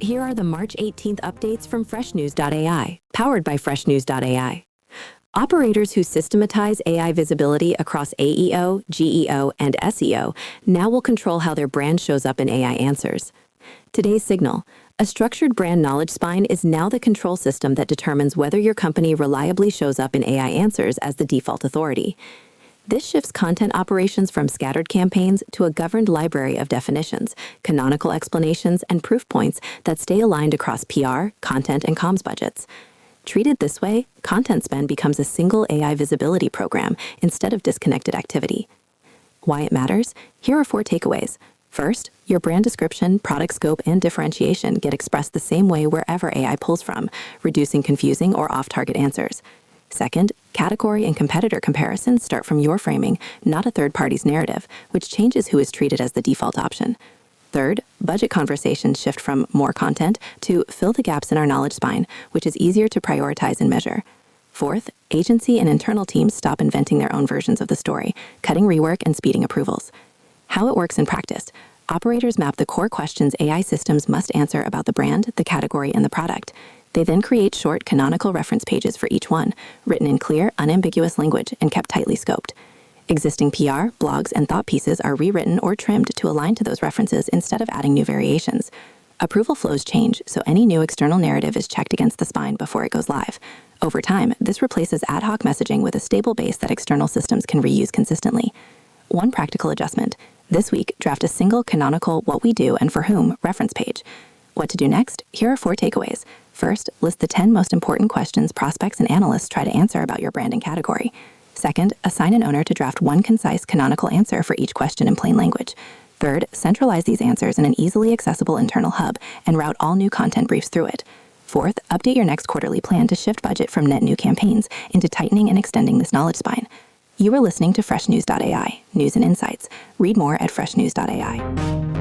Here are the March 18th updates from FreshNews.ai, powered by FreshNews.ai. Operators who systematize AI visibility across AEO, GEO, and SEO now will control how their brand shows up in AI answers. Today's signal: a structured brand knowledge spine is now the control system that determines whether your company reliably shows up in AI answers as the default authority. This shifts content operations from scattered campaigns to a governed library of definitions, canonical explanations, and proof points that stay aligned across PR, content, and comms budgets. Treated this way, content spend becomes a single AI visibility program instead of disconnected activity. Why it matters? Here are 4 takeaways. First, your brand description, product scope, and differentiation get expressed the same way wherever AI pulls from, reducing confusing or off-target answers. Second, category and competitor comparisons start from your framing, not a third party's narrative, which changes who is treated as the default option. Third, budget conversations shift from more content to fill the gaps in our knowledge spine, which is easier to prioritize and measure. Fourth, agency and internal teams stop inventing their own versions of the story, cutting rework and speeding approvals. How it works in practice: operators map the core questions AI systems must answer about the brand, the category, and the product. They then create short, canonical reference pages for each one, written in clear, unambiguous language and kept tightly scoped. Existing PR, blogs, and thought pieces are rewritten or trimmed to align to those references instead of adding new variations. Approval flows change, so any new external narrative is checked against the spine before it goes live. Over time, this replaces ad hoc messaging with a stable base that external systems can reuse consistently. One practical adjustment: this week, draft a single canonical what we do and for whom reference page. What to do next? Here are 4 takeaways. First, list the 10 most important questions prospects and analysts try to answer about your brand and category. Second, assign an owner to draft one concise canonical answer for each question in plain language. Third, centralize these answers in an easily accessible internal hub and route all new content briefs through it. Fourth, update your next quarterly plan to shift budget from net new campaigns into tightening and extending this knowledge spine. You are listening to FreshNews.ai, news and insights. Read more at FreshNews.ai.